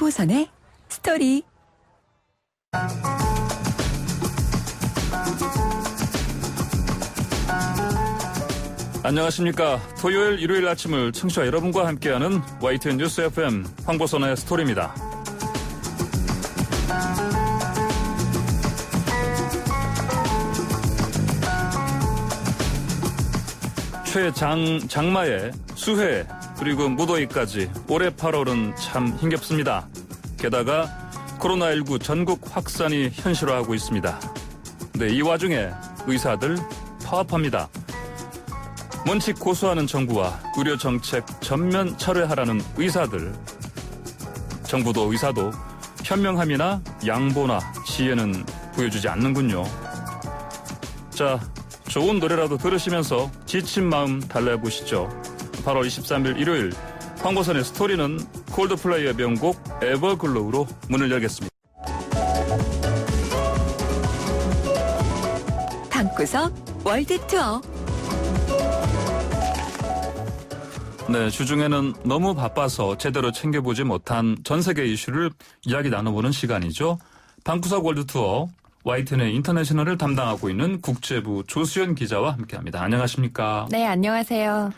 황보선의 스토리. 안녕하십니까. 토요일, 일요일 아침을 청취자 여러분과 함께하는 YTN 뉴스 FM 황보선의 스토리입니다. 장마에 수해 그리고 무더위까지 올해 8월은 참 힘겹습니다. 게다가 코로나19 전국 확산이 현실화하고 있습니다. 근데 이 와중에 의사들 파업합니다. 원칙 고수하는 정부와 의료 정책 전면 철회하라는 의사들. 정부도 의사도 현명함이나 양보나 지혜는 보여주지 않는군요. 자, 좋은 노래라도 들으시면서 지친 마음 달래보시죠. 8월 23일 일요일 황보선의 스토리는 콜드플레이의 명곡 에버글로우로 문을 열겠습니다. 방구석 월드투어. 네, 주중에는 너무 바빠서 제대로 챙겨보지 못한 전 세계 이슈를 이야기 나눠보는 시간이죠. 방구석 월드투어, YTN의 인터내셔널을 담당하고 있는 국제부 조수연 기자와 함께합니다. 안녕하십니까? 네, 안녕하세요.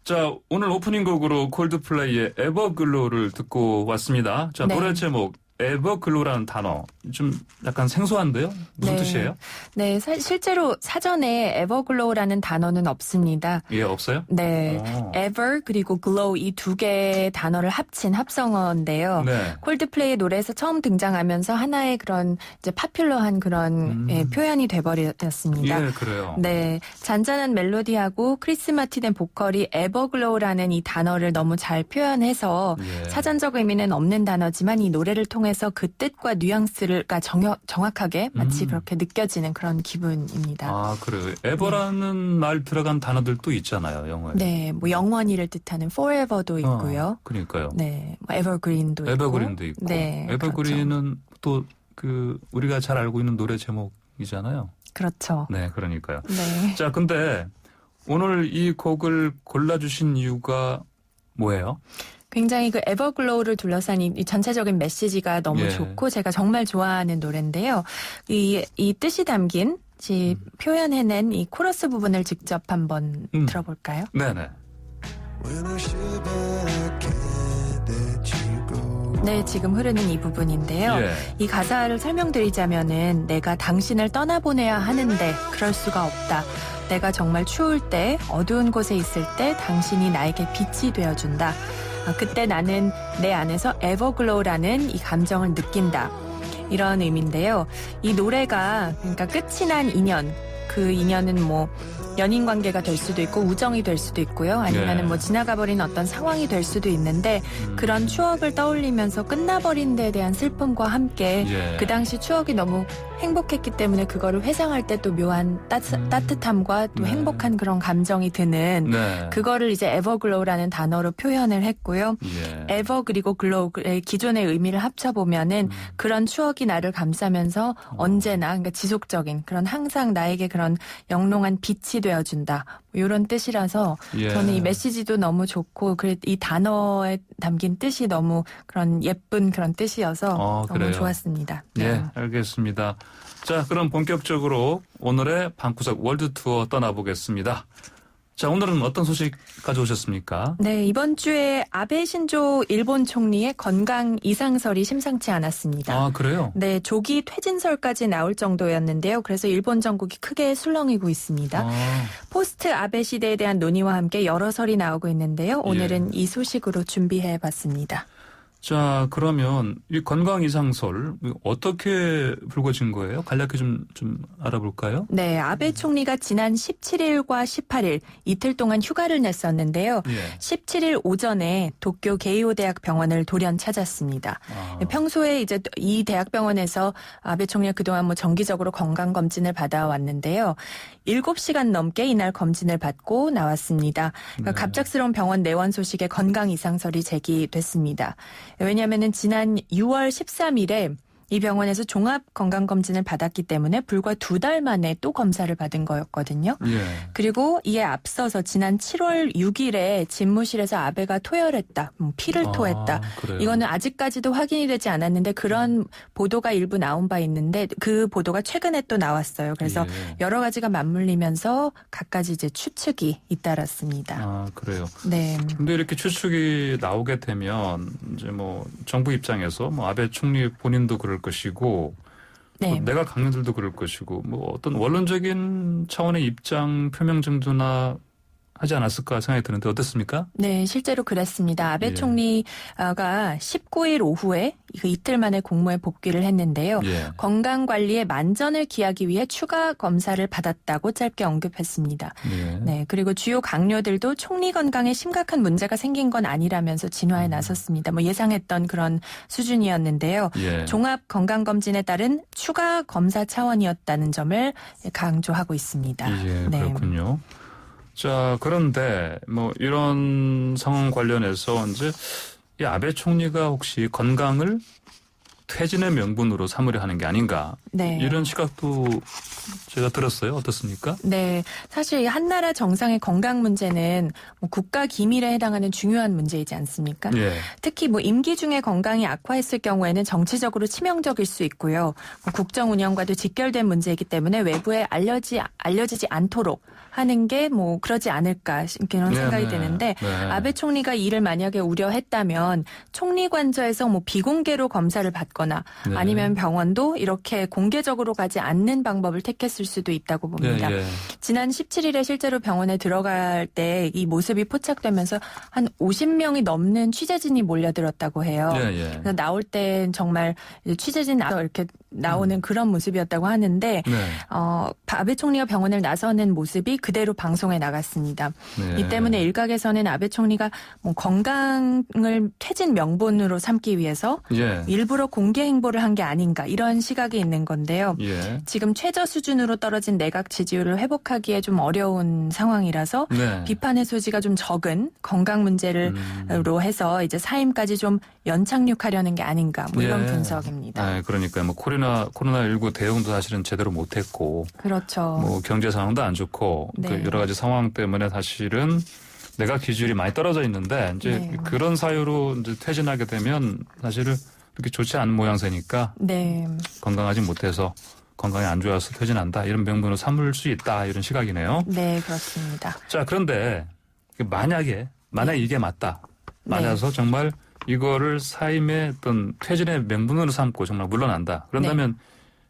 자, 오늘 오프닝 곡으로 콜드플레이의 에버글로우를 듣고 왔습니다. 자, 네. 노래 제목 에버글로우라는 단어 좀 약간 생소한데요? 무슨 뜻이에요? 네, 실제로 사전에 에버글로우라는 단어는 없습니다. 예, 없어요? 네, ever 그리고 glow 이 두 개의 단어를 합친 합성어인데요. 네. 콜드플레이 노래에서 처음 등장하면서 하나의 그런 이제 파퓰러한 그런 표현이 돼버렸습니다. 예, 그래요. 네, 잔잔한 멜로디하고 크리스 마틴의 보컬이 에버글로우라는 이 단어를 너무 잘 표현해서 예. 사전적 의미는 없는 단어지만 이 노래를 통해서 그 뜻과 뉘앙스를 정확하게 마치 그렇게 느껴지는 그런 기분입니다. 아, 그래요. 에버라는 말 들어간 단어들도 있잖아요, 영어에. 네, 뭐 영원히를 뜻하는 forever도 있고요. 그러니까요. 네, 뭐 evergreen도 있고. 에버그린도 있고. 네, 에버그린은 또 그 우리가 잘 알고 있는 노래 제목이잖아요. 그렇죠. 네, 그러니까요. 네. 자, 근데 오늘 이 곡을 골라주신 이유가 뭐예요? 굉장히 그 에버글로우를 둘러싼 이 전체적인 메시지가 너무 예. 좋고 제가 정말 좋아하는 노래인데요. 이 뜻이 담긴 표현해낸 이 코러스 부분을 직접 한번 들어볼까요? 네네. 네, 지금 흐르는 이 부분인데요. 예. 이 가사를 설명드리자면은 내가 당신을 떠나보내야 하는데 그럴 수가 없다. 내가 정말 추울 때 어두운 곳에 있을 때 당신이 나에게 빛이 되어준다. 그때 나는 내 안에서 에버글로우라는 이 감정을 느낀다. 이런 의미인데요. 이 노래가 그러니까 끝이 난 인연, 그 인연은 뭐 연인 관계가 될 수도 있고 우정이 될 수도 있고요. 아니면은 뭐 지나가버린 어떤 상황이 될 수도 있는데 그런 추억을 떠올리면서 끝나버린 데에 대한 슬픔과 함께 그 당시 추억이 너무 행복했기 때문에 그거를 회상할 때 또 묘한 따뜻함과 또 행복한 그런 감정이 드는 그거를 이제 에버글로우라는 단어로 표현을 했고요. 에버 그리고 글로우의 기존의 의미를 합쳐보면은 그런 추억이 나를 감싸면서 언제나 그러니까 지속적인 그런 항상 나에게 그런 영롱한 빛이 되어준다. 이런 뜻이라서 저는 이 메시지도 너무 좋고 이 단어에 담긴 뜻이 너무 그런 예쁜 그런 뜻이어서 너무 그래요. 좋았습니다. 네. 예, 알겠습니다. 자, 그럼 본격적으로 오늘의 방구석 월드투어 떠나보겠습니다. 자, 오늘은 어떤 소식 가져오셨습니까? 네, 이번 주에 아베 신조 일본 총리의 건강 이상설이 심상치 않았습니다. 아, 그래요? 네, 조기 퇴진설까지 나올 정도였는데요. 그래서 일본 전국이 크게 술렁이고 있습니다. 포스트 아베 시대에 대한 논의와 함께 여러 설이 나오고 있는데요. 오늘은 이 소식으로 준비해봤습니다. 자, 그러면 이 건강 이상설 어떻게 불거진 거예요? 간략히 좀 알아볼까요? 네, 아베 총리가 지난 17일과 18일 이틀 동안 휴가를 냈었는데요. 17일 오전에 도쿄 게이오 대학 병원을 돌연 찾았습니다. 평소에 이제 이 대학병원에서 아베 총리가 그동안 뭐 정기적으로 건강 검진을 받아왔는데요. 7시간 넘게 이날 검진을 받고 나왔습니다. 그러니까 갑작스러운 병원 내원 소식에 건강 이상설이 제기됐습니다. 왜냐하면은 지난 6월 13일에 이 병원에서 종합 건강검진을 받았기 때문에 불과 2달 만에 또 검사를 받은 거였거든요. 예. 그리고 이에 앞서서 지난 7월 6일에 집무실에서 아베가 토혈했다. 피를 토했다. 그래요? 이거는 아직까지도 확인이 되지 않았는데 그런 보도가 일부 나온 바 있는데 그 보도가 최근에 또 나왔어요. 그래서 예. 여러 가지가 맞물리면서 각가지 이제 추측이 잇따랐습니다. 아, 그래요. 네. 근데 이렇게 추측이 나오게 되면 이제 뭐 정부 입장에서 뭐 아베 총리 본인도 그럴 것이고 네. 뭐 내각 강령들도 그럴 것이고 뭐 어떤 원론적인 차원의 입장 표명 정도나 하지 않았을까 생각이 드는데 어떻습니까? 네, 실제로 그랬습니다. 아베 예. 총리가 19일 오후에 그 이틀 만에 공무에 복귀를 했는데요. 예. 건강관리에 만전을 기하기 위해 추가 검사를 받았다고 짧게 언급했습니다. 예. 네, 그리고 주요 강료들도 총리 건강에 심각한 문제가 생긴 건 아니라면서 진화에 나섰습니다. 뭐 예상했던 그런 수준이었는데요. 예. 종합 건강검진에 따른 추가 검사 차원이었다는 점을 강조하고 있습니다. 예, 네. 그렇군요. 자, 그런데 뭐 이런 상황 관련해서 이제 이 아베 총리가 혹시 건강을 퇴진의 명분으로 삼으려 하는 게 아닌가 네. 이런 시각도 제가 들었어요. 어떻습니까? 네, 사실 한 나라 정상의 건강 문제는 뭐 국가 기밀에 해당하는 중요한 문제이지 않습니까? 예. 특히 뭐 임기 중에 건강이 악화했을 경우에는 정치적으로 치명적일 수 있고요. 뭐 국정 운영과도 직결된 문제이기 때문에 외부에 알려지지 않도록 하는 게 뭐 그러지 않을까 그런 생각이 드는데 네. 아베 총리가 이를 만약에 우려했다면 총리 관저에서 뭐 비공개로 검사를 받거나 네. 아니면 병원도 이렇게 공개적으로 가지 않는 방법을 택했을 수도 있다고 봅니다. 예, 예. 지난 17일에 실제로 병원에 들어갈 때 이 모습이 포착되면서 한 50명이 넘는 취재진이 몰려들었다고 해요. 예, 예. 그래서 나올 땐 정말 취재진 이렇게 나오는 그런 모습이었다고 하는데 네. 아베 총리가 병원을 나서는 모습이 그대로 방송에 나갔습니다. 네. 이 때문에 일각에서는 아베 총리가 뭐 건강을 퇴진 명분으로 삼기 위해서 예. 일부러 공개 행보를 한 게 아닌가 이런 시각이 있는 건데요. 예. 지금 최저 수준으로 떨어진 내각 지지율을 회복하기에 좀 어려운 상황이라서 네. 비판의 소지가 좀 적은 건강 문제로 해서 이제 사임까지 좀 연착륙하려는 게 아닌가 뭐 이런 예. 분석입니다. 아, 그러니까 뭐 코로나19 대응도 사실은 제대로 못했고 그렇죠. 뭐 경제 상황도 안 좋고 네. 그 여러 가지 상황 때문에 사실은 내각 기준이 많이 떨어져 있는데 이제 네. 그런 사유로 이제 퇴진하게 되면 사실은 그렇게 좋지 않은 모양새니까 네. 건강하지 못해서 건강이 안 좋아서 퇴진한다 이런 명분으로 삼을 수 있다 이런 시각이네요. 네, 그렇습니다. 자, 그런데 만약에 이게 맞다. 네. 맞아서 정말 이거를 사임의 어떤 퇴진의 명분으로 삼고 정말 물러난다. 그런다면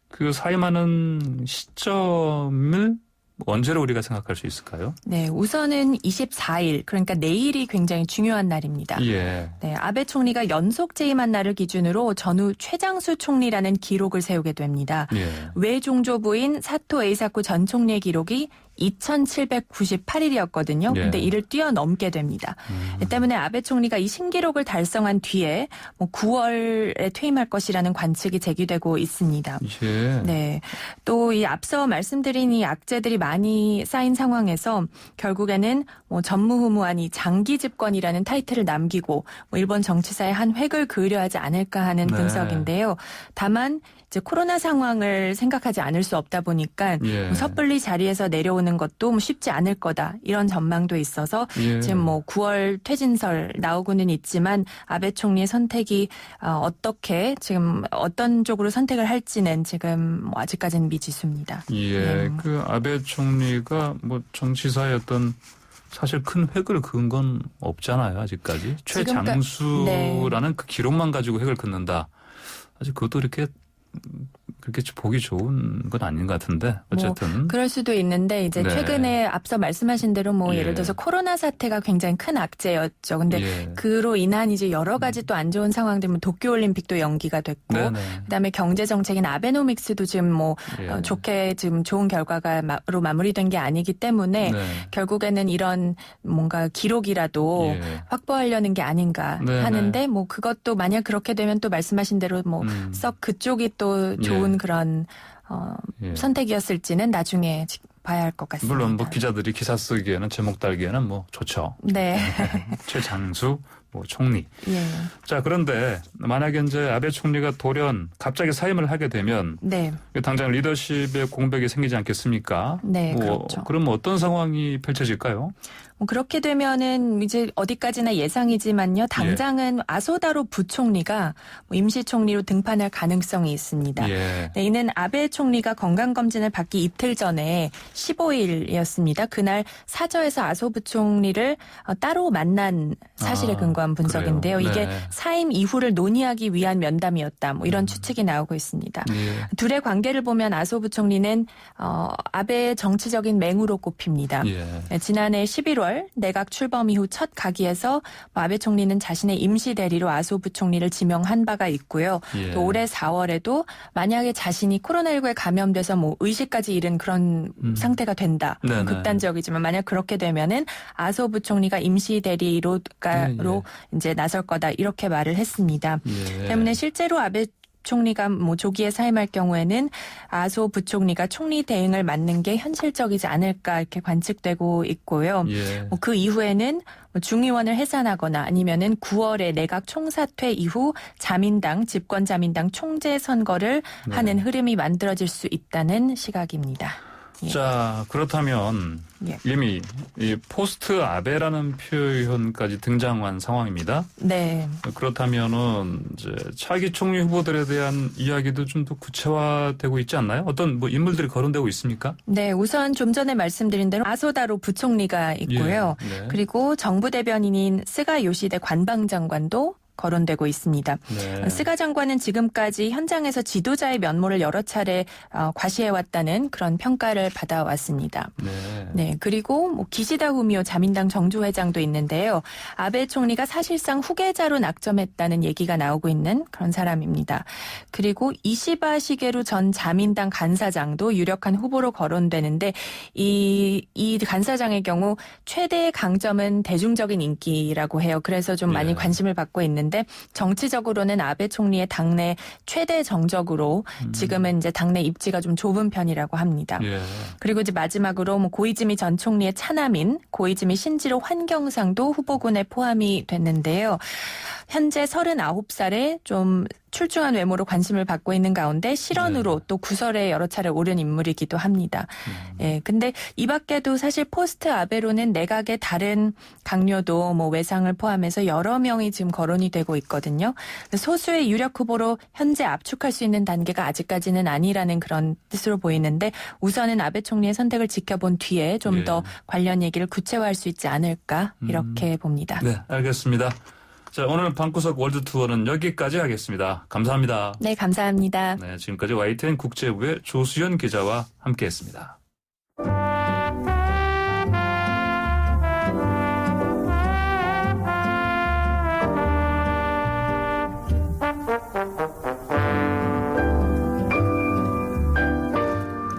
그 사임하는 시점을 언제로 우리가 생각할 수 있을까요? 네, 우선은 24일, 그러니까 내일이 굉장히 중요한 날입니다. 예. 네, 아베 총리가 연속 재임한 날을 기준으로 전후 최장수 총리라는 기록을 세우게 됩니다. 예. 외종조부인 사토 에이사쿠 전 총리의 기록이 2798일이었거든요. 예. 근데 이를 뛰어넘게 됩니다. 이 때문에 아베 총리가 이 신기록을 달성한 뒤에 뭐 9월에 퇴임할 것이라는 관측이 제기되고 있습니다. 예. 네. 또 이 앞서 말씀드린 이 악재들이 많이 쌓인 상황에서 결국에는 뭐 전무후무한 이 장기 집권이라는 타이틀을 남기고 뭐 일본 정치사의 한 획을 그으려 하지 않을까 하는 네. 분석인데요. 다만 이제 코로나 상황을 생각하지 않을 수 없다 보니까 예. 뭐 섣불리 자리에서 내려오는 것도 뭐 쉽지 않을 거다 이런 전망도 있어서 예. 지금 뭐 9월 퇴진설 나오고는 있지만 아베 총리의 선택이 어떻게 지금 어떤 쪽으로 선택을 할지는 지금 뭐 아직까지는 미지수입니다. 예. 그 아베 총리가 뭐 정치사의 어떤 사실 큰 획을 그은 건 없잖아요, 아직까지. 최장수라는 그 기록만 가지고 획을 긋는다. 아직 그것도 이렇게 그렇게 보기 좋은 건 아닌 것 같은데 어쨌든 그럴 수도 있는데 이제 네. 최근에 앞서 말씀하신 대로 뭐 예. 예를 들어서 코로나 사태가 굉장히 큰 악재였죠. 근데 예. 그로 인한 이제 여러 가지 또 안 좋은 상황들, 뭐 도쿄올림픽도 연기가 됐고, 네네. 그다음에 경제 정책인 아베노믹스도 지금 뭐 예. 좋게 지금 좋은 결과로 마무리된 게 아니기 때문에 네. 결국에는 이런 뭔가 기록이라도 예. 확보하려는 게 아닌가 네네. 하는데 뭐 그것도 만약 그렇게 되면 또 말씀하신 대로 뭐 썩 그쪽이 또 좋은 그런 예. 선택이었을지는 나중에 봐야 할 것 같습니다. 물론 뭐 기자들이 기사 쓰기에는 제목 달기에는 뭐 좋죠. 네. 최장수 뭐 총리. 예. 자, 그런데 만약에 이제 아베 총리가 돌연 갑자기 사임을 하게 되면 네. 당장 리더십의 공백이 생기지 않겠습니까? 네, 그렇죠. 그럼 어떤 상황이 펼쳐질까요? 그렇게 되면은 이제 어디까지나 예상이지만요. 당장은 아소다로 부총리가 임시총리로 등판할 가능성이 있습니다. 예. 네, 이는 아베 총리가 건강검진을 받기 이틀 전에 15일이었습니다. 그날 사저에서 아소 부총리를 따로 만난 사실에 근거한 분석인데요. 그래요? 이게 네. 사임 이후를 논의하기 위한 면담이었다. 뭐 이런 추측이 나오고 있습니다. 예. 둘의 관계를 보면 아소 부총리는 아베의 정치적인 맹우로 꼽힙니다. 예. 네, 지난해 11월 내각 출범 이후 첫 각의에서 아베 총리는 자신의 임시 대리로 아소 부총리를 지명한 바가 있고요. 예. 또 올해 4월에도 만약에 자신이 코로나19에 감염돼서 뭐 의식까지 잃은 그런 상태가 된다. 네네. 극단적이지만 만약 그렇게 되면은 아소 부총리가 임시 대리로 이제 나설 거다 이렇게 말을 했습니다. 예. 때문에 실제로 아베 총리가 뭐 조기에 사임할 경우에는 아소 부총리가 총리 대행을 맡는 게 현실적이지 않을까 이렇게 관측되고 있고요. 예. 그 이후에는 중의원을 해산하거나 아니면은 9월에 내각 총사퇴 이후 집권 자민당 총재 선거를 네. 하는 흐름이 만들어질 수 있다는 시각입니다. 예. 자, 그렇다면 예. 이미 이 포스트 아베라는 표현까지 등장한 상황입니다. 네. 그렇다면은 이제 차기 총리 후보들에 대한 이야기도 좀 더 구체화되고 있지 않나요? 어떤 뭐 인물들이 거론되고 있습니까? 네, 우선 좀 전에 말씀드린 대로 아소다로 부총리가 있고요. 예. 네. 그리고 정부 대변인인 스가 요시대 관방장관도 거론되고 있습니다. 네. 스가 장관은 지금까지 현장에서 지도자의 면모를 여러 차례 과시해왔다는 그런 평가를 받아왔습니다. 네. 네, 그리고 뭐 기시다 후미오 자민당 정주회장도 있는데요. 아베 총리가 사실상 후계자로 낙점했다는 얘기가 나오고 있는 그런 사람입니다. 그리고 이시바 시게루 전 자민당 간사장도 유력한 후보로 거론되는데 이 간사장의 경우 최대의 강점은 대중적인 인기라고 해요. 그래서 좀 많이 예. 관심을 받고 있는데 정치적으로는 아베 총리의 당내 최대 정적으로 지금은 이제 당내 입지가 좀 좁은 편이라고 합니다. 예. 그리고 이제 마지막으로 뭐 고이즈미 전 총리의 차남인 고이즈미 신지로 환경상도 후보군에 포함이 됐는데요. 현재 39살에 좀 출중한 외모로 관심을 받고 있는 가운데 실언으로 또 구설에 여러 차례 오른 인물이기도 합니다. 예, 근데 이 밖에도 사실 포스트 아베로는 내각의 다른 강요도 뭐 외상을 포함해서 여러 명이 지금 거론이 되고 있거든요. 소수의 유력 후보로 현재 압축할 수 있는 단계가 아직까지는 아니라는 그런 뜻으로 보이는데 우선은 아베 총리의 선택을 지켜본 뒤에 좀 더 관련 얘기를 구체화할 수 있지 않을까 이렇게 봅니다. 네, 알겠습니다. 자, 오늘 방구석 월드 투어는 여기까지 하겠습니다. 감사합니다. 네, 감사합니다. 네, 지금까지 YTN 국제부의 조수연 기자와 함께했습니다.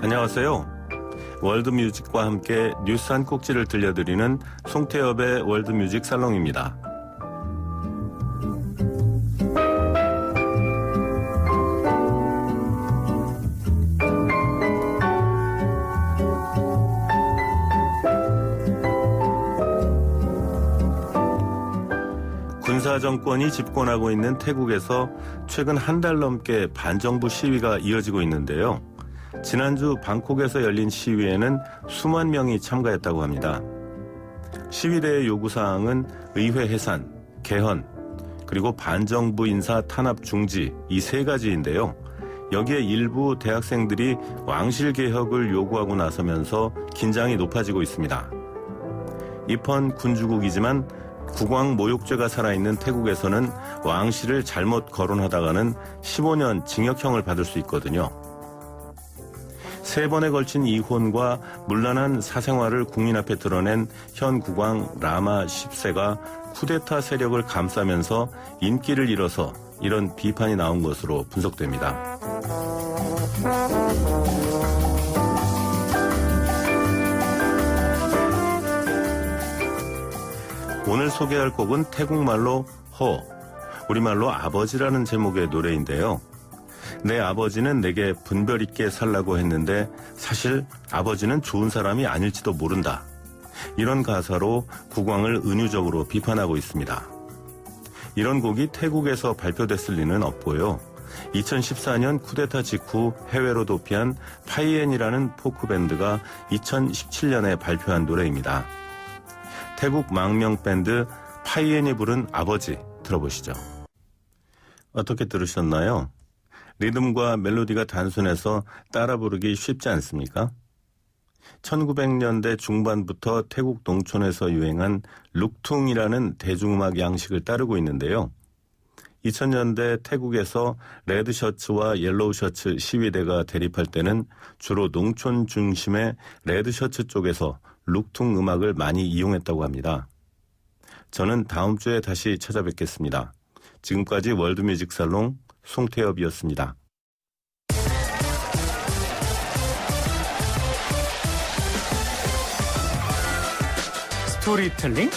안녕하세요. 월드뮤직과 함께 뉴스 한 꼭지를 들려드리는 송태엽의 월드뮤직 살롱입니다. 군사 정권이 집권하고 있는 태국에서 최근 한 달 넘게 반정부 시위가 이어지고 있는데요. 지난주 방콕에서 열린 시위에는 수만 명이 참가했다고 합니다. 시위대의 요구사항은 의회 해산, 개헌, 그리고 반정부 인사 탄압 중지 이 세 가지인데요. 여기에 일부 대학생들이 왕실 개혁을 요구하고 나서면서 긴장이 높아지고 있습니다. 이번 군주국이지만 국왕 모욕죄가 살아있는 태국에서는 왕실을 잘못 거론하다가는 15년 징역형을 받을 수 있거든요. 3번에 걸친 이혼과 문란한 사생활을 국민 앞에 드러낸 현 국왕 라마 10세가 쿠데타 세력을 감싸면서 인기를 잃어서 이런 비판이 나온 것으로 분석됩니다. 오늘 소개할 곡은 태국말로 허, 우리말로 아버지라는 제목의 노래인데요. 내 아버지는 내게 분별 있게 살라고 했는데 사실 아버지는 좋은 사람이 아닐지도 모른다. 이런 가사로 국왕을 은유적으로 비판하고 있습니다. 이런 곡이 태국에서 발표됐을 리는 없고요. 2014년 쿠데타 직후 해외로 도피한 파이엔이라는 포크밴드가 2017년에 발표한 노래입니다. 태국 망명 밴드 파이엔이 부른 아버지 들어보시죠. 어떻게 들으셨나요? 리듬과 멜로디가 단순해서 따라 부르기 쉽지 않습니까? 1900년대 중반부터 태국 농촌에서 유행한 룩퉁이라는 대중음악 양식을 따르고 있는데요. 2000년대 태국에서 레드셔츠와 옐로우셔츠 시위대가 대립할 때는 주로 농촌 중심의 레드셔츠 쪽에서 룩퉁 음악을 많이 이용했다고 합니다. 저는 다음 주에 다시 찾아뵙겠습니다. 지금까지 월드뮤직 살롱 송태엽이었습니다. 스토리텔링,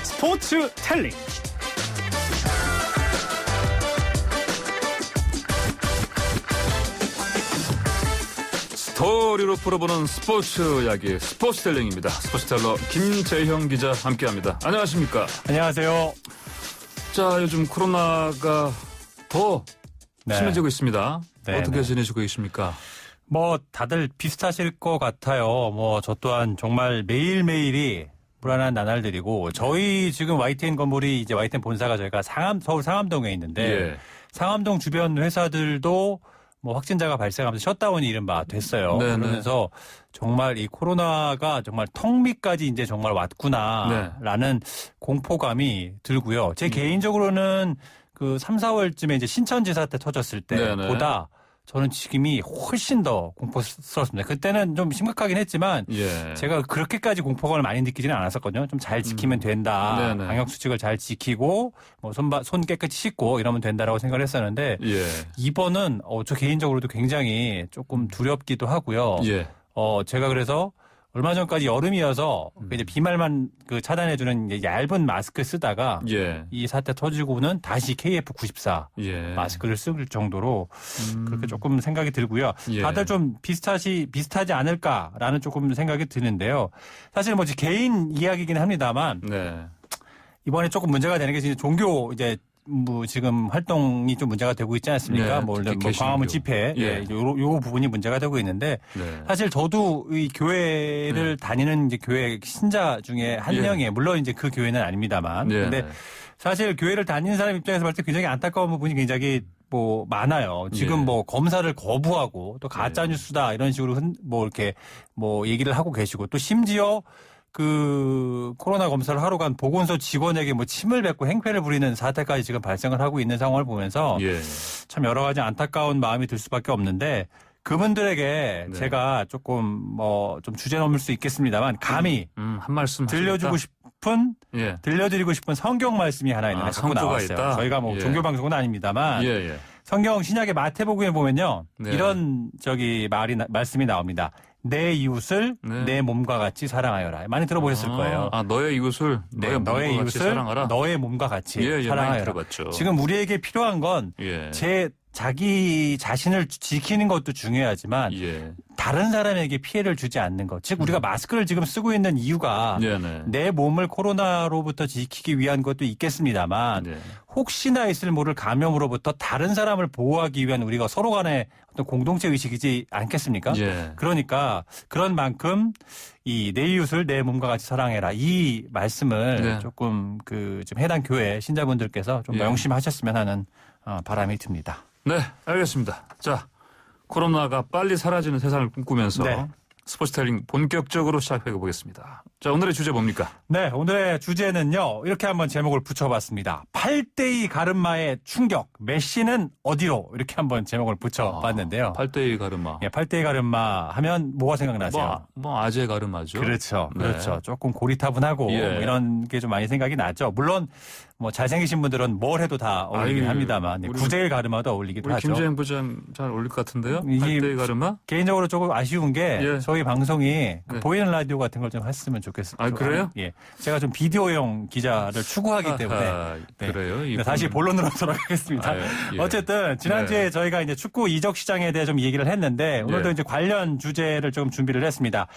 스포츠텔링. 스토리로 풀어보는 스포츠 이야기 스포츠텔링입니다. 스포츠텔러 김재형 기자 함께합니다. 안녕하십니까? 안녕하세요. 자, 요즘 코로나가 더 심해지고 있습니다. 네, 어떻게 네. 지내시고 계십니까? 뭐 다들 비슷하실 것 같아요. 뭐 저 또한 정말 매일매일이 불안한 나날들이고, 저희 지금 YTN 건물이 이제 YTN 본사가 저희가 서울 상암동에 있는데 예. 상암동 주변 회사들도 뭐 확진자가 발생하면서 셧다운이 이른바 됐어요. 네네. 그러면서 정말 이 코로나가 정말 턱 밑까지 이제 정말 왔구나라는 공포감이 들고요. 제 개인적으로는 그 3, 4월쯤에 이제 신천지 사태 터졌을 때보다 저는 지금이 훨씬 더 공포스럽습니다. 그때는 좀 심각하긴 했지만 예. 제가 그렇게까지 공포감을 많이 느끼지는 않았었거든요. 좀 잘 지키면 된다. 네네. 방역 수칙을 잘 지키고 뭐 손 깨끗이 씻고 이러면 된다라고 생각을 했었는데 예. 이번은 저 개인적으로도 굉장히 조금 두렵기도 하고요. 예. 제가 그래서 얼마 전까지 여름이어서 이제 비말만 그 차단해주는 이제 얇은 마스크 쓰다가 예. 이 사태 터지고는 다시 KF94 예. 마스크를 쓸 정도로 그렇게 조금 생각이 들고요. 예. 다들 좀 비슷하지 않을까라는 조금 생각이 드는데요. 사실 뭐 개인 이야기이긴 합니다만 네. 이번에 조금 문제가 되는 게 종교 이제 뭐 지금 활동이 좀 문제가 되고 있지 않습니까? 네, 뭐 특히 개신교. 광화문 집회, 예. 요 부분이 문제가 되고 있는데 네. 사실 저도 이 교회를 다니는 이제 교회 신자 중에 한 예. 명이에요. 물론 이제 그 교회는 아닙니다만, 네. 근데 사실 교회를 다니는 사람 입장에서 봤을 때 굉장히 안타까운 부분이 굉장히 뭐 많아요. 지금 예. 뭐 검사를 거부하고 또 가짜 뉴스다 이런 식으로 뭐 이렇게 뭐 얘기를 하고 계시고 또 심지어 그 코로나 검사를 하러 간 보건소 직원에게 뭐 침을 뱉고 행패를 부리는 사태까지 지금 발생을 하고 있는 상황을 보면서 예. 참 여러 가지 안타까운 마음이 들 수밖에 없는데 그분들에게 네. 제가 조금 뭐 좀 주제 넘을 수 있겠습니다만 감히 한 말씀 들려드리고 싶은 성경 말씀이 하나 있는데 자꾸 성조가 나왔어요. 있다? 저희가 뭐 예. 종교 방송은 아닙니다만 예, 예. 성경 신약의 마태복음에 보면요. 네. 이런 말씀이 나옵니다. 내 이웃을 네. 내 몸과 같이 사랑하여라. 많이 들어보셨을 거예요. 너의 이웃을 네, 너의 몸과 같이 사랑하라. 너의 몸과 같이 예, 많이 사랑하여라. 들어봤죠. 지금 우리에게 필요한 건 예. 자기 자신을 지키는 것도 중요하지만 예. 다른 사람에게 피해를 주지 않는 것. 즉 우리가 마스크를 지금 쓰고 있는 이유가 네네. 내 몸을 코로나로부터 지키기 위한 것도 있겠습니다만 네. 혹시나 있을 모를 감염으로부터 다른 사람을 보호하기 위한 우리가 서로 간의 어떤 공동체 의식이지 않겠습니까? 예. 그러니까 그런 만큼 이 내 이웃을 내 몸과 같이 사랑해라 이 말씀을 네. 조금 좀 해당 교회 신자분들께서 좀 예. 명심하셨으면 하는 바람이 듭니다. 네, 알겠습니다. 자, 코로나가 빨리 사라지는 세상을 꿈꾸면서 네. 스포츠텔링 본격적으로 시작해 보겠습니다. 자, 오늘의 주제 뭡니까? 네, 오늘의 주제는요. 이렇게 한번 제목을 붙여봤습니다. 8대2 가르마의 충격. 메시는 어디로? 이렇게 한번 제목을 붙여봤는데요. 8대2 가르마. 예, 8대2 가르마 하면 뭐가 생각나세요? 뭐 아재 가르마죠. 그렇죠. 네. 그렇죠. 조금 고리타분하고 예. 뭐 이런 게 좀 많이 생각이 나죠. 물론 뭐 잘생기신 분들은 뭘 해도 다 어울리긴 아유, 합니다만 우리- 구제일 가르마도 어울리기도 우리 하죠. 김재현 부장 잘 어울릴 것 같은데요? 이게 8대2 가르마? 개인적으로 조금 아쉬운 게 예. 저희 방송이 그 네. 보이는 라디오 같은 걸 좀 했으면 좋겠습니다. 아, 그래요? 예. 제가 좀 비디오용 기자를 추구하기 때문에 아하, 네. 그래요? 네, 다시 본론으로 돌아가겠습니다. 예. 어쨌든 지난주에 네. 저희가 이제 축구 이적 시장에 대해 좀 얘기를 했는데 오늘도 예. 이제 관련 주제를 좀 준비를 했습니다.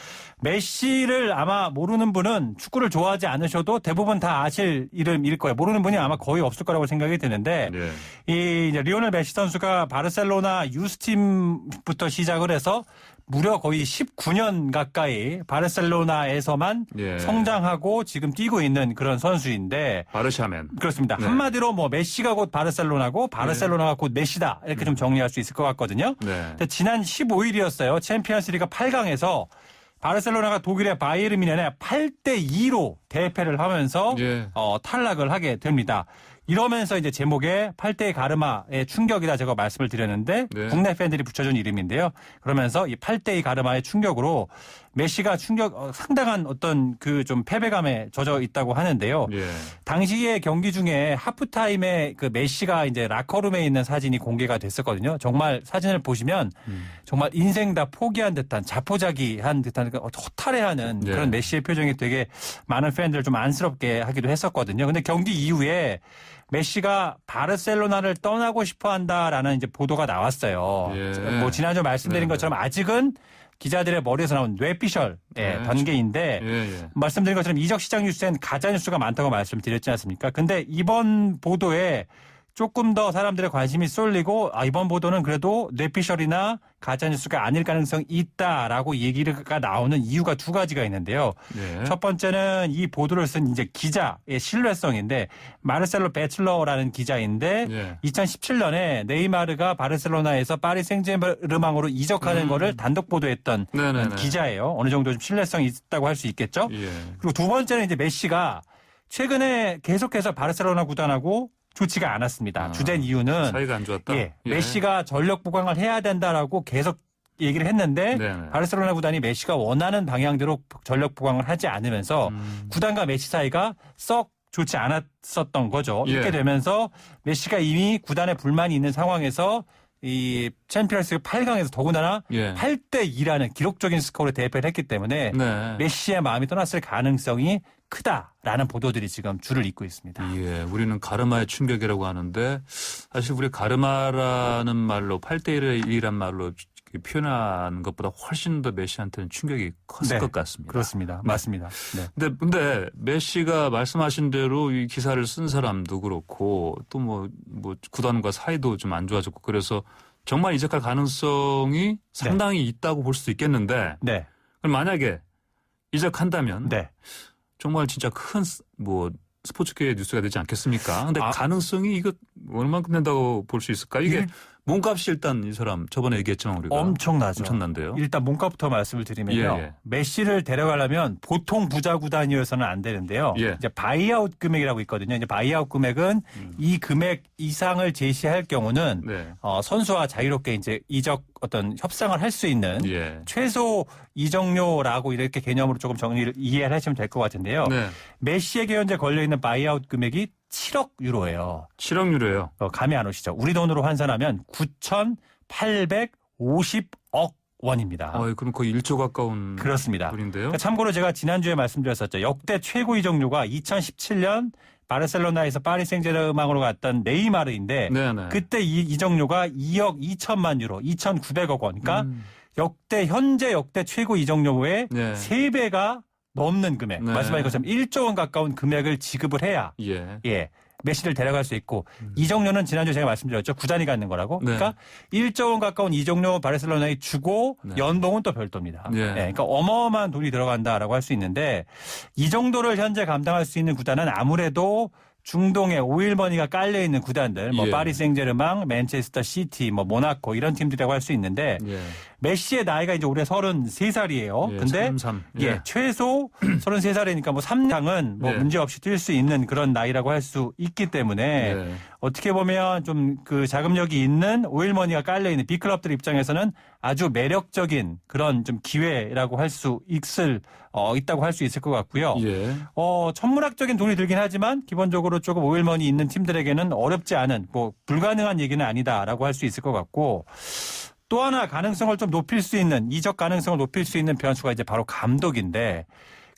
메시를 아마 모르는 분은 축구를 좋아하지 않으셔도 대부분 다 아실 이름일 거예요. 모르는 모르는 분이 아마 거의 없을 거라고 생각이 드는데 예. 이 이제 리오넬 메시 선수가 바르셀로나 유스팀부터 시작을 해서 무려 거의 19년 가까이 바르셀로나에서만 예. 성장하고 지금 뛰고 있는 그런 선수인데 바르샤맨. 그렇습니다. 네. 한마디로 뭐 메시가 곧 바르셀로나고 바르셀로나가 곧 메시다 이렇게 좀 정리할 수 있을 것 같거든요. 네. 근데 지난 15일이었어요. 챔피언스리그 8강에서 바르셀로나가 독일의 바이에른 뮌헨에 8대2로 대패를 하면서 예. 탈락을 하게 됩니다. 이러면서 이제 제목에 8대2 가르마의 충격이다 제가 말씀을 드렸는데 네. 국내 팬들이 붙여준 이름인데요. 그러면서 이 8대2 가르마의 충격으로 메시가 상당한 어떤 그 좀 패배감에 젖어 있다고 하는데요. 예. 당시의 경기 중에 하프타임에 그 메시가 이제 라커룸에 있는 사진이 공개가 됐었거든요. 정말 사진을 보시면 정말 인생 다 포기한 듯한 자포자기한 듯한 허탈해하는 예. 그런 메시의 표정이 되게 많은 팬들을 좀 안쓰럽게 하기도 했었거든요. 근데 경기 이후에 메시가 바르셀로나를 떠나고 싶어 한다라는 이제 보도가 나왔어요. 예. 뭐 지난주 말씀드린 네. 것처럼 아직은 기자들의 머리에서 나온 뇌피셜의 네. 단계인데 예. 예. 말씀드린 것처럼 이적 시장 뉴스엔 가짜 뉴스가 많다고 말씀드렸지 않습니까? 근데 이번 보도에 조금 더 사람들의 관심이 쏠리고 이번 보도는 그래도 뇌피셜이나 가짜뉴스가 아닐 가능성이 있다라고 얘기가 나오는 이유가 두 가지가 있는데요. 예. 첫 번째는 이 보도를 쓴 이제 기자의 신뢰성인데 마르셀로 베틀러라는 기자인데 예. 2017년에 네이마르가 바르셀로나에서 파리 생제르맹으로 이적하는 거를 단독 보도했던 네네네. 기자예요. 어느 정도 좀 신뢰성이 있다고 할 수 있겠죠. 예. 그리고 두 번째는 이제 메시가 최근에 계속해서 바르셀로나 구단하고 좋지가 않았습니다. 주된 이유는 사이가 안 좋았다. 예, 메시가 전력 보강을 해야 된다라고 계속 얘기를 했는데 네네. 바르셀로나 구단이 메시가 원하는 방향대로 전력 보강을 하지 않으면서 구단과 메시 사이가 썩 좋지 않았었던 거죠. 예. 이렇게 되면서 메시가 이미 구단에 불만이 있는 상황에서 이 챔피언스리그 8강에서 더군다나 예. 8대2라는 기록적인 스코어로 대패를 했기 때문에 네. 메시의 마음이 떠났을 가능성이 크다라는 보도들이 지금 줄을 잇고 있습니다. 예, 우리는 가르마의 충격이라고 하는데 사실 우리 가르마라는 말로 8대1이란 말로 표현하는 것보다 훨씬 더 메시한테는 충격이 컸을 네, 것 같습니다. 그렇습니다. 맞습니다. 네. 근데 메시가 말씀하신 대로 이 기사를 쓴 사람도 그렇고 또 뭐 구단과 사이도 좀 안 좋아졌고 그래서 정말 이적할 가능성이 상당히 있다고 볼 수도 있겠는데 네. 그럼 만약에 이적한다면 네. 정말 진짜 큰 스포츠계의 뉴스가 되지 않겠습니까? 근데 가능성이 이거 얼마큼 된다고 볼 수 있을까? 이게 몸값이 일단 이 사람 저번에 얘기했지만 우리가 엄청나죠. 엄청난데요. 일단 몸값부터 말씀을 드리면요. 예. 메시를 데려가려면 보통 부자 구단이어서는 안 되는데요. 예. 이제 바이아웃 금액이라고 있거든요. 이제 바이아웃 금액은 이 금액 이상을 제시할 경우는 네. 선수와 자유롭게 이제 이적 어떤 협상을 할 수 있는 예. 최소 이적료라고 이렇게 개념으로 조금 정리를 이해를 하시면 될 것 같은데요. 네. 메시에게 현재 걸려 있는 바이아웃 금액이 7억 유로예요. 7억 유로예요. 감이 안 오시죠? 우리 돈으로 환산하면 9,850억 원입니다. 그럼 거의 1조 가까운 그렇습니다. 돈인데요. 그러니까 참고로 제가 지난주에 말씀드렸었죠. 역대 최고 이적료가 2017년 바르셀로나에서 파리 생제르맹으로 갔던 네이마르인데 네네. 그때 이 이적료가 2억 2천만 유로, 2,900억 원. 그러니까 현재 역대 최고 이적료의 네. 3배가 넘는 금액. 네. 말씀하신 것처럼 1조 원 가까운 금액을 지급을 해야 예. 메시를 데려갈 수 있고 이적료는 지난주에 제가 말씀드렸죠. 구단이 갖는 거라고. 네. 그러니까 1조 원 가까운 이적료 바르셀로나에 주고 네. 연봉은 또 별도입니다. 예. 그러니까 어마어마한 돈이 들어간다라고 할 수 있는데 이 정도를 현재 감당할 수 있는 구단은 아무래도 중동에 오일머니가 깔려있는 구단들, 예. 파리 생제르맹, 맨체스터 시티, 모나코 이런 팀들이라고 할 수 있는데 예. 메시의 나이가 이제 올해 33살이에요. 예, 근데 33. 최소 33살이니까 3년은 예. 문제 없이 뛸 수 있는 그런 나이라고 할 수 있기 때문에 예. 어떻게 보면 좀 그 자금력이 있는 오일머니가 깔려 있는 빅클럽들 입장에서는 아주 매력적인 그런 좀 기회라고 할 수 있다고 할 수 있을 것 같고요. 예. 천문학적인 돈이 들긴 하지만 기본적으로 조금 오일머니 있는 팀들에게는 어렵지 않은 불가능한 얘기는 아니다라고 할 수 있을 것 같고 또 하나 가능성을 좀 높일 수 있는 이적 가능성을 높일 수 있는 변수가 이제 바로 감독인데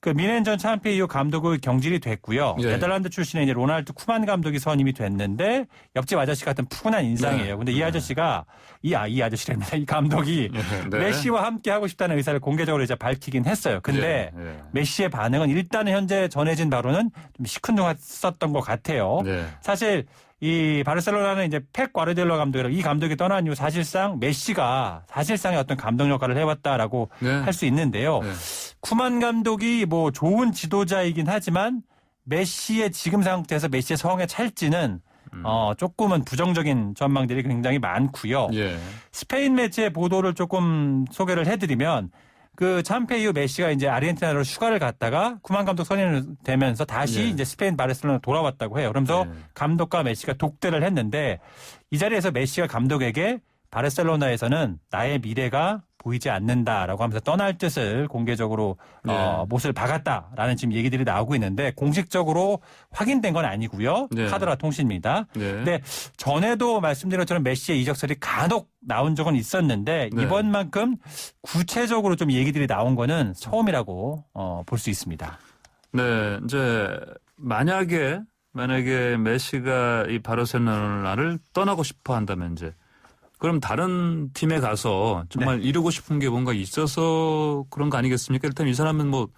그 미넨 전 챔피언 감독의 경질이 됐고요. 예. 네덜란드 출신의 이제 로날드 쿠만 감독이 선임이 됐는데 옆집 아저씨 같은 푸근한 인상이에요. 근데 이 아저씨가 이 아저씨랍니다. 이 감독이 네. 메시와 함께 하고 싶다는 의사를 공개적으로 이제 밝히긴 했어요. 근데 예. 메시의 반응은 일단은 현재 전해진 바로는 좀 시큰둥했었던 것 같아요. 네. 사실 이 바르셀로나는 이제 펩 과르디올라 감독이라고 이 감독이 떠난 이후 사실상 메시가 사실상의 어떤 감독 역할을 해왔다라고 네. 할 수 있는데요. 네. 쿠만 감독이 뭐 좋은 지도자이긴 하지만 메시의 지금 상태에서 메시의 성에 찰지는 조금은 부정적인 전망들이 굉장히 많고요. 예. 스페인 매체 보도를 조금 소개를 해드리면 그 참패 이후 메시가 이제 아르헨티나로 휴가를 갔다가 쿠만 감독 선임되면서 다시 네. 이제 스페인 바르셀로나 돌아왔다고 해요. 그러면서 네. 감독과 메시가 독대를 했는데 이 자리에서 메시가 감독에게 바르셀로나에서는 나의 미래가 보이지 않는다라고 하면서 떠날 뜻을 공개적으로 네. 못을 박았다라는 지금 얘기들이 나오고 있는데 공식적으로 확인된 건 아니고요. 네. 카드라 통신입니다. 네. 근데 전에도 말씀드린 것처럼 메시의 이적설이 간혹 나온 적은 있었는데 네. 이번만큼 구체적으로 좀 얘기들이 나온 거는 처음이라고 볼 수 있습니다. 네, 이제 만약에 메시가 이 바르셀로나를 떠나고 싶어 한다면 이제 그럼 다른 팀에 가서 정말 이루고 싶은 게 뭔가 있어서 그런 거 아니겠습니까? 일단 이 사람은 뭐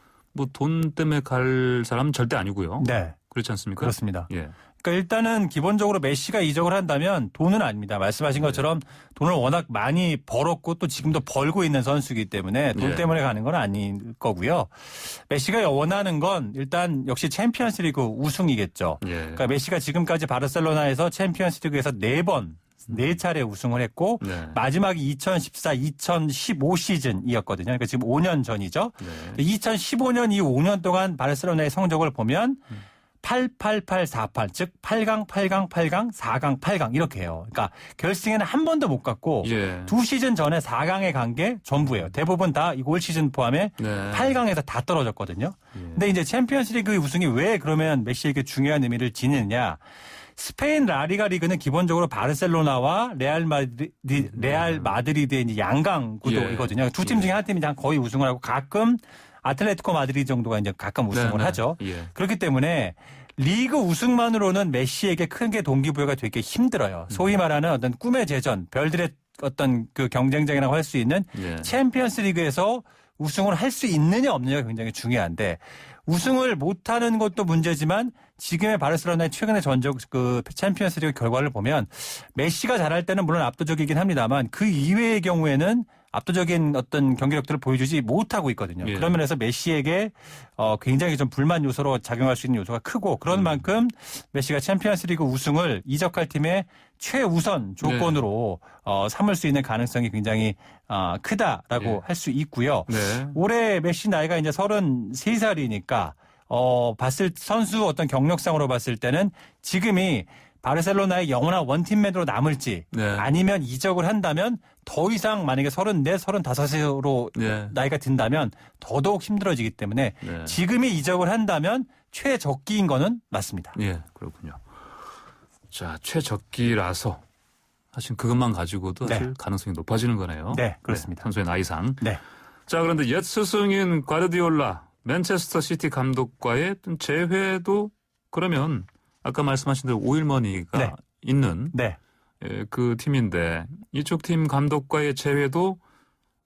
돈 때문에 갈 사람은 절대 아니고요. 네, 그렇지 않습니까? 그렇습니다. 예. 그러니까 일단은 기본적으로 메시가 이적을 한다면 돈은 아닙니다. 말씀하신 것처럼 돈을 워낙 많이 벌었고 또 지금도 벌고 있는 선수이기 때문에 돈 예. 때문에 가는 건 아닐 거고요. 메시가 원하는 건 일단 역시 챔피언스리그 우승이겠죠. 예. 그러니까 메시가 지금까지 바르셀로나에서 champions리그에서 4차례 우승을 했고 네. 마지막이 2014, 2015 시즌이었거든요. 그러니까 지금 5년 전이죠. 네. 2015년 이 5년 동안 바르셀로나의 성적을 보면 8-8-8-4-8, 즉 8강, 8강, 8강, 4강, 8강 이렇게 해요. 그러니까 결승에는 한 번도 못 갔고 예. 2시즌 전에 4강에 간 게 전부예요. 대부분 다 이 올 시즌 포함해 네. 8강에서 다 떨어졌거든요. 예. 근데 이제 챔피언스리그 우승이 왜 그러면 메시에게 중요한 의미를 지니느냐? 스페인 라리가 리그는 기본적으로 바르셀로나와 레알 마드리드의 이제 양강 구도이거든요. 두 팀 중에 한 팀이 거의 우승을 하고 가끔 아틀레티코 마드리드 정도가 이제 가끔 우승을 네. 하죠. 예. 그렇기 때문에 리그 우승만으로는 메시에게 크게 동기부여가 되기 힘들어요. 소위 말하는 어떤 꿈의 제전, 별들의 어떤 그 경쟁장이라고 할 수 있는 예. 챔피언스 리그에서 우승을 할 수 있느냐 없느냐가 굉장히 중요한데 우승을 못하는 것도 문제지만 지금의 바르셀로나의 최근의 전적 그 챔피언스 리그 결과를 보면 메시가 잘할 때는 물론 압도적이긴 합니다만 그 이외의 경우에는 압도적인 어떤 경기력들을 보여주지 못하고 있거든요. 예. 그런 면에서 메시에게 굉장히 좀 불만 요소로 작용할 수 있는 요소가 크고 그런 만큼 메시가 챔피언스리그 우승을 이적할 팀의 최우선 조건으로 삼을 수 있는 가능성이 굉장히 크다라고 예. 할 수 있고요. 네. 올해 메시 나이가 이제 33살이니까 봤을 선수 어떤 경력상으로 봤을 때는 지금이 바르셀로나의 영원한 원팀맨으로 남을지 네. 아니면 이적을 한다면 더 이상 만약에 34, 35으로 네. 나이가 든다면 더더욱 힘들어지기 때문에 네. 지금이 이적을 한다면 최적기인 거는 맞습니다. 예, 그렇군요. 자, 최적기라서 사실 그것만 가지고도 사실 가능성이 높아지는 거네요. 네, 그렇습니다. 선수의 나이상. 네. 자, 그런데 옛 스승인 과르디올라 맨체스터 시티 감독과의 재회도 그러면 아까 말씀하신 대로 오일머니가 네. 있는 네. 그 팀인데 이쪽 팀 감독과의 재회도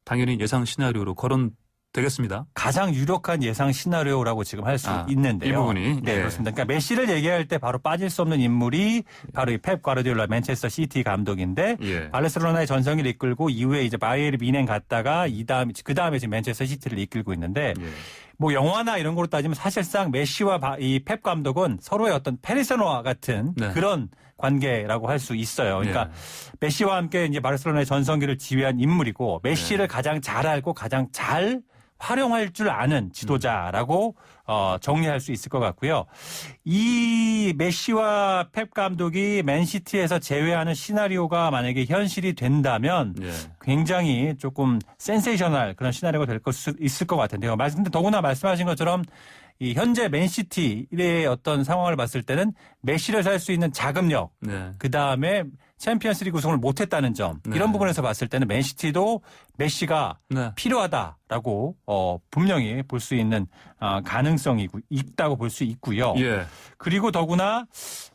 당연히 예상 시나리오로 거론되겠습니다. 가장 유력한 예상 시나리오라고 지금 할 수 있는데요. 이 부분이. 네, 예. 그렇습니다. 그러니까 메시를 얘기할 때 바로 빠질 수 없는 인물이 바로 이 펩 과르디올라 맨체스터 시티 감독인데 예. 바르셀로나의 전성기를 이끌고 이후에 이제 바이에른 미넨 갔다가 그 다음에 지금 맨체스터 시티를 이끌고 있는데 예. 뭐 영화나 이런 걸로 따지면 사실상 메시와 이 펩 감독은 서로의 어떤 페르소나 같은 네. 그런 관계라고 할 수 있어요. 그러니까 예. 메시와 함께 이제 바르셀로나의 전성기를 지휘한 인물이고 메시를 가장 잘 알고 가장 잘 활용할 줄 아는 지도자라고 정리할 수 있을 것 같고요. 이 메시와 펩 감독이 맨시티에서 제외하는 시나리오가 만약에 현실이 된다면 예. 굉장히 조금 센세이셔널 그런 시나리오가 될 수 있을 것 같은데요. 근데 더구나 말씀하신 것처럼 이 현재 맨시티의 어떤 상황을 봤을 때는 메시를 살 수 있는 자금력, 네. 그 다음에 챔피언스리그 우승을 못했다는 점 네. 이런 부분에서 봤을 때는 맨시티도 메시가 네. 필요하다라고 분명히 볼 수 있는 가능성이 있다고 볼 수 있고요. 예. 그리고 더구나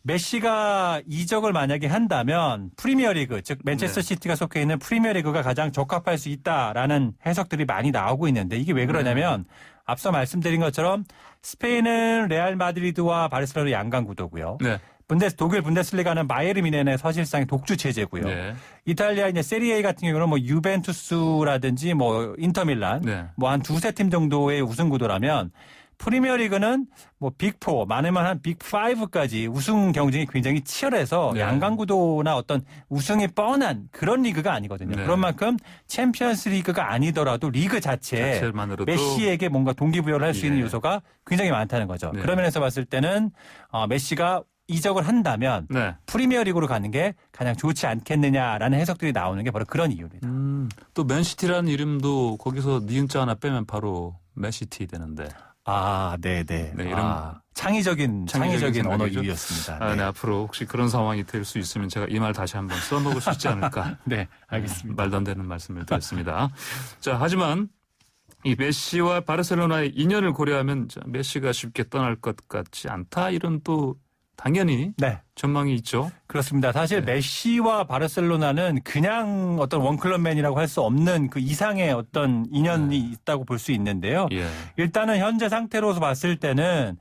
메시가 이적을 만약에 한다면 프리미어리그 즉 맨체스터 네. 시티가 속해 있는 프리미어리그가 가장 적합할 수 있다라는 해석들이 많이 나오고 있는데 이게 왜 그러냐면 앞서 말씀드린 것처럼 스페인은 레알 마드리드와 바르셀로나 양강 구도고요. 네. 독일 분데스리가는 바이에른 뮌헨의 사실상 독주 체제고요. 네. 이탈리아 이제 세리에 같은 경우는 뭐 유벤투스라든지 뭐 인터밀란 네. 뭐 한 두세 팀 정도의 우승 구도라면 프리미어리그는 뭐 빅4 많으면 한 빅5까지 우승 경쟁이 굉장히 치열해서 네. 양강 구도나 어떤 우승이 뻔한 그런 리그가 아니거든요. 네. 그런 만큼 챔피언스 리그가 아니더라도 리그 자체만으로도 메시에게 뭔가 동기부여를 할 수 있는 예. 요소가 굉장히 많다는 거죠. 네. 그런 면에서 봤을 때는 메시가 이적을 한다면 네. 프리미어리그로 가는 게 가장 좋지 않겠느냐라는 해석들이 나오는 게 바로 그런 이유입니다. 또 맨시티라는 이름도 거기서 니은자 하나 빼면 바로 맨시티 되는데. 네네. 네, 이런 창의적인 언어 생각이죠. 이유였습니다. 네, 앞으로 혹시 그런 상황이 될 수 있으면 제가 이 말 다시 한번 써먹을 수 있지 않을까. 네, 알겠습니다. 말도 안 되는 말씀을 드렸습니다. 자, 하지만 이 메시와 바르셀로나의 인연을 고려하면 메시가 쉽게 떠날 것 같지 않다. 이런 또 당연히 네, 전망이 있죠. 그렇습니다. 사실 네. 메시와 바르셀로나는 그냥 어떤 원클럽맨이라고 할 수 없는 그 이상의 어떤 인연이 있다고 볼 수 있는데요. 예. 일단은 현재 상태로서 봤을 때는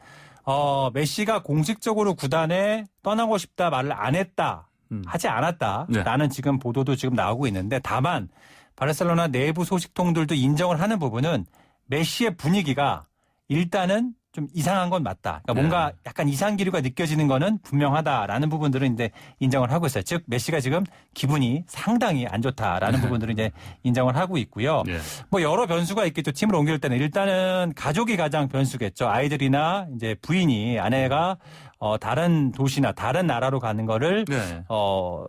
메시가 공식적으로 구단에 떠나고 싶다 말을 안 했다. 하지 않았다라는 지금 보도도 지금 나오고 있는데 다만 바르셀로나 내부 소식통들도 인정을 하는 부분은 메시의 분위기가 일단은 좀 이상한 건 맞다. 그러니까 뭔가 약간 이상 기류가 느껴지는 거는 분명하다라는 부분들은 이제 인정을 하고 있어요. 즉 메시가 지금 기분이 상당히 안 좋다라는 부분들을 이제 인정을 하고 있고요. 예. 뭐 여러 변수가 있겠죠. 팀을 옮길 때는 일단은 가족이 가장 변수겠죠. 아이들이나 이제 부인이 아내가 다른 도시나 다른 나라로 가는 거를 네.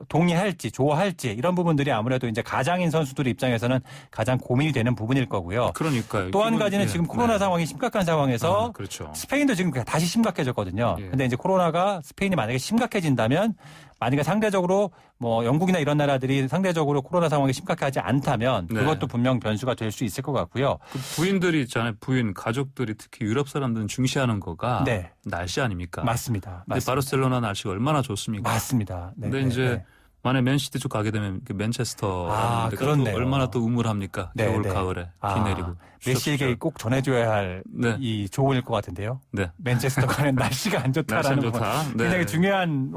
동의할지 좋아할지 이런 부분들이 아무래도 이제 가장인 선수들 입장에서는 가장 고민이 되는 부분일 거고요. 그러니까요. 또 한 가지는 지금 코로나 상황이 심각한 상황에서 그렇죠. 스페인도 지금 다시 심각해졌거든요. 예. 근데 이제 코로나가 스페인이 만약에 심각해진다면 만약에 상대적으로 뭐 영국이나 이런 나라들이 상대적으로 코로나 상황이 심각하지 않다면 네. 그것도 분명 변수가 될 수 있을 것 같고요. 그 부인들이 있잖아요. 부인, 가족들이 특히 유럽 사람들은 중시하는 거가 네. 날씨 아닙니까? 맞습니다. 근데 바르셀로나 날씨가 얼마나 좋습니까? 맞습니다. 네, 근데 네, 이제 네. 만약 맨시티 쪽 가게 되면 맨체스터 그렇네요. 얼마나 또 우물합니까? 네, 겨울 네. 가을에 비 내리고. 메시에게 꼭 전해줘야 할 이 조언일 것 같은데요. 네. 맨체스터가는 날씨가 안 좋다라는 날씨 안 좋다. 부분. 네. 굉장히 중요한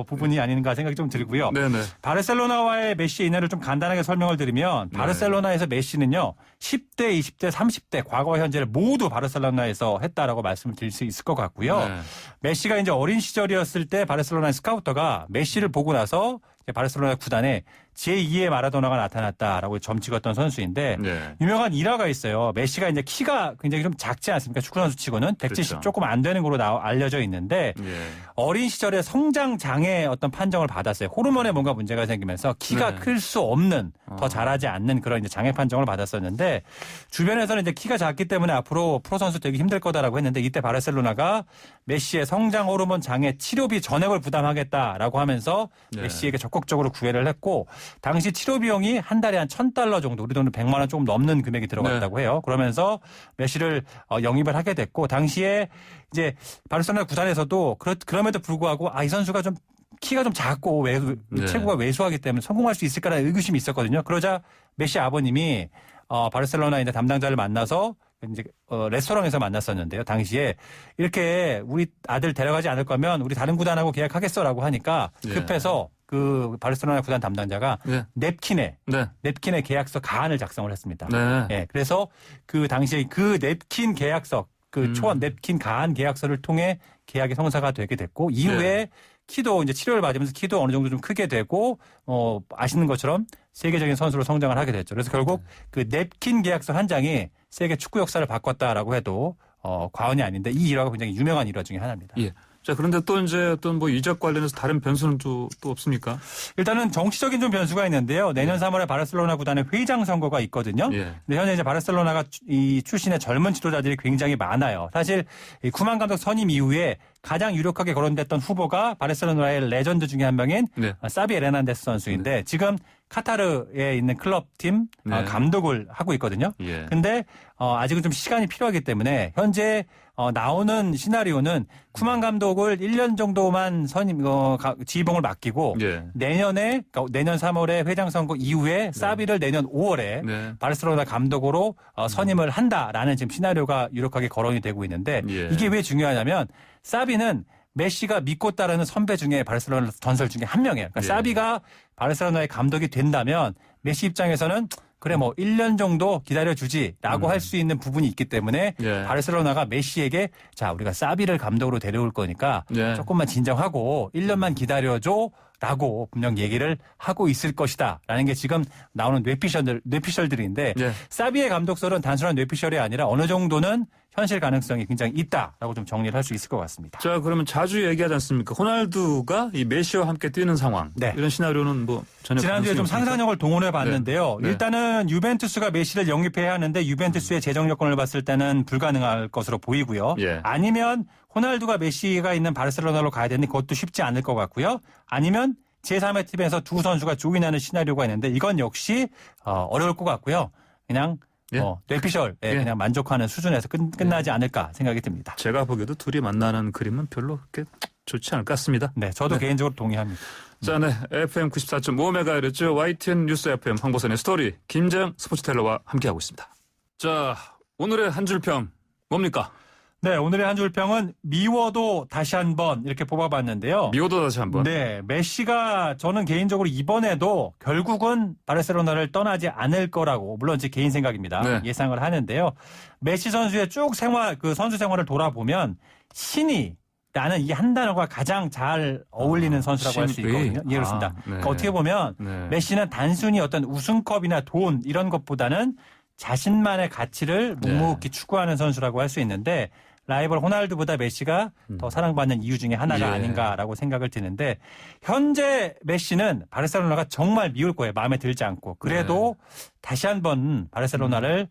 부분이 아닌가 생각이 좀 들고요. 네네. 바르셀로나와의 메시의 인연을 좀 간단하게 설명을 드리면 바르셀로나에서 메시는요 10대, 20대, 30대 과거와 현재를 모두 바르셀로나에서 했다라고 말씀을 드릴 수 있을 것 같고요. 네. 메시가 이제 어린 시절이었을 때 바르셀로나의 스카우터가 메시를 보고 나서 바르셀로나 구단에 제2의 마라도나가 나타났다라고 점 찍었던 선수인데 네. 유명한 일화가 있어요. 메시가 이제 키가 굉장히 좀 작지 않습니까? 축구 선수 치고는 170 그렇죠. 조금 안 되는 걸로 알려져 있는데 예. 어린 시절에 성장 장애 어떤 판정을 받았어요. 호르몬에 뭔가 문제가 생기면서 키가 네. 클 수 없는 더 자라지 않는 그런 이제 장애 판정을 받았었는데 주변에서는 이제 키가 작기 때문에 앞으로 프로 선수 되기 힘들 거다라고 했는데 이때 바르셀로나가 메시의 성장 호르몬 장애 치료비 전액을 부담하겠다라고 하면서 네. 메시에게 적극적으로 구애를 했고 당시 치료 비용이 한 달에 한 $1,000 정도 우리 돈으로 100만 원 조금 넘는 금액이 들어갔다고 해요. 그러면서 메시를 영입을 하게 됐고 당시에 이제 바르셀로나 구단에서도 그럼에도 불구하고 이 선수가 좀 키가 좀 작고 네. 체구가 왜소하기 때문에 성공할 수 있을까라는 의구심이 있었거든요. 그러자 메시 아버님이 바르셀로나 이제 담당자를 만나서 이제 레스토랑에서 만났었는데요. 당시에 이렇게 우리 아들 데려가지 않을 거면 우리 다른 구단하고 계약하겠어라고 하니까 급해서 그 바르셀로나 구단 담당자가 냅킨에 계약서 가안을 작성을 했습니다. 네. 예, 그래서 그 당시에 그 냅킨 계약서 그 초안 냅킨 가안 계약서를 통해 계약이 성사가 되게 됐고 이후에 키도 이제 치료를 받으면서 키도 어느 정도 좀 크게 되고 아시는 것처럼 세계적인 선수로 성장을 하게 됐죠. 그래서 결국 그 냅킨 계약서 한 장이 세계 축구 역사를 바꿨다라고 해도 과언이 아닌데 이 일화가 굉장히 유명한 일화 중에 하나입니다. 예. 자, 그런데 또 이제 어떤 뭐 이적 관련해서 다른 변수는 또 없습니까? 일단은 정치적인 좀 변수가 있는데요. 내년 3월에 바르셀로나 구단의 회장 선거가 있거든요. 예. 근데 현재 이제 바르셀로나가 이 출신의 젊은 지도자들이 굉장히 많아요. 사실 이 쿠만 감독 선임 이후에 가장 유력하게 거론됐던 후보가 바르셀로나의 레전드 중에 한 명인 네. 사비 에르난데스 선수인데 지금 카타르에 있는 클럽팀 네. 감독을 하고 있거든요. 예. 근데 아직은 좀 시간이 필요하기 때문에 현재 나오는 시나리오는 쿠만 감독을 1년 정도만 지휘봉을 맡기고 예. 내년에 그러니까 내년 3월에 회장 선거 이후에 사비를 내년 5월에 네. 바르셀로나 감독으로 선임을 한다라는 지금 시나리오가 유력하게 거론이 되고 있는데 예. 이게 왜 중요하냐면 사비는 메시가 믿고 따르는 선배 중에 바르셀로나 전설 중에 한 명이에요. 그러니까 예. 사비가 바르셀로나의 감독이 된다면 메시 입장에서는 그래 뭐 1년 정도 기다려주지라고 할 수 있는 부분이 있기 때문에 예. 바르셀로나가 메시에게 자 우리가 사비를 감독으로 데려올 거니까 예. 조금만 진정하고 1년만 기다려줘라고 분명 얘기를 하고 있을 것이다라는 게 지금 나오는 뇌피셜들인데 예. 사비의 감독설은 단순한 뇌피셜이 아니라 어느 정도는 현실 가능성이 굉장히 있다라고 좀 정리를 할 수 있을 것 같습니다. 자, 그러면 자주 얘기하지 않습니까? 호날두가 이 메시와 함께 뛰는 상황. 네. 이런 시나리오는 뭐 전혀 지난주에 좀 가능성이 없습니까? 상상력을 동원해 봤는데요. 네. 네. 일단은 유벤투스가 메시를 영입해야 하는데 유벤투스의 재정 여건을 봤을 때는 불가능할 것으로 보이고요. 예. 아니면 호날두가 메시가 있는 바르셀로나로 가야 되는데 그것도 쉽지 않을 것 같고요. 아니면 제3의 팀에서 두 선수가 조인하는 시나리오가 있는데 이건 역시 어려울 것 같고요. 그냥 예. 뇌피셜 예. 그냥 만족하는 수준에서 끝나지 않을까 생각이 듭니다. 제가 보기에도 둘이 만나는 그림은 별로 그렇게 좋지 않을 것 같습니다. 네, 저도 네. 개인적으로 동의합니다. 자, 네. FM 94.5MHz YTN 뉴스 FM 황보선의 스토리 김재영 스포츠텔러와 함께하고 있습니다. 자, 오늘의 한 줄평 뭡니까? 네, 오늘의 한 줄평은 미워도 다시 한번 이렇게 뽑아봤는데요. 미워도 다시 한번. 네, 메시가 저는 개인적으로 이번에도 결국은 바르셀로나를 떠나지 않을 거라고 물론 제 개인 생각입니다. 네. 예상을 하는데요. 메시 선수의 쭉 선수 생활을 돌아보면 신이 라는 이 한 단어가 가장 잘 어울리는 선수라고 할 수 신의. 있거든요. 예, 그렇습니다. 네. 그러니까 어떻게 보면 네. 메시는 단순히 어떤 우승컵이나 돈 이런 것보다는 자신만의 가치를 묵묵히 추구하는 선수라고 할 수 있는데 라이벌 호날두보다 메시가 더 사랑받는 이유 중에 하나가 예. 아닌가라고 생각을 드는데 현재 메시는 바르셀로나가 정말 미울 거예요. 마음에 들지 않고. 그래도 다시 한번 바르셀로나를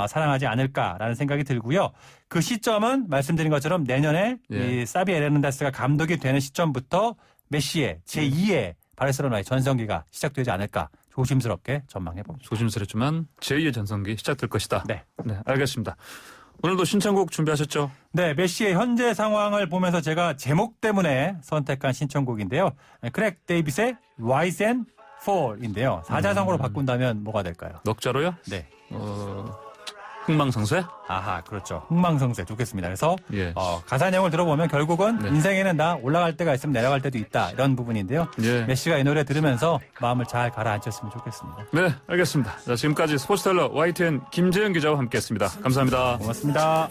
사랑하지 않을까라는 생각이 들고요. 그 시점은 말씀드린 것처럼 내년에 예. 이 사비 에르난데스가 감독이 되는 시점부터 메시의 제2의 바르셀로나의 전성기가 시작되지 않을까 조심스럽게 전망해 봅니다. 조심스럽지만 제2의 전성기 시작될 것이다. 네. 네, 알겠습니다. 오늘도 신청곡 준비하셨죠? 네, 메시의 현재 상황을 보면서 제가 제목 때문에 선택한 신청곡인데요. 크랙 데이빗의 Rise and Fall인데요. 사자성어로 바꾼다면 뭐가 될까요? 넉자로요? 네. 흥망성쇠? 아하, 그렇죠. 흥망성쇠 좋겠습니다. 그래서 예. 가사 내용을 들어보면 결국은 네. 인생에는 다 올라갈 때가 있으면 내려갈 때도 있다. 이런 부분인데요. 예. 메시가 이 노래 들으면서 마음을 잘 가라앉혔으면 좋겠습니다. 네, 알겠습니다. 자, 지금까지 스포츠텔러 YTN 김재영 기자와 함께했습니다. 감사합니다. 고맙습니다.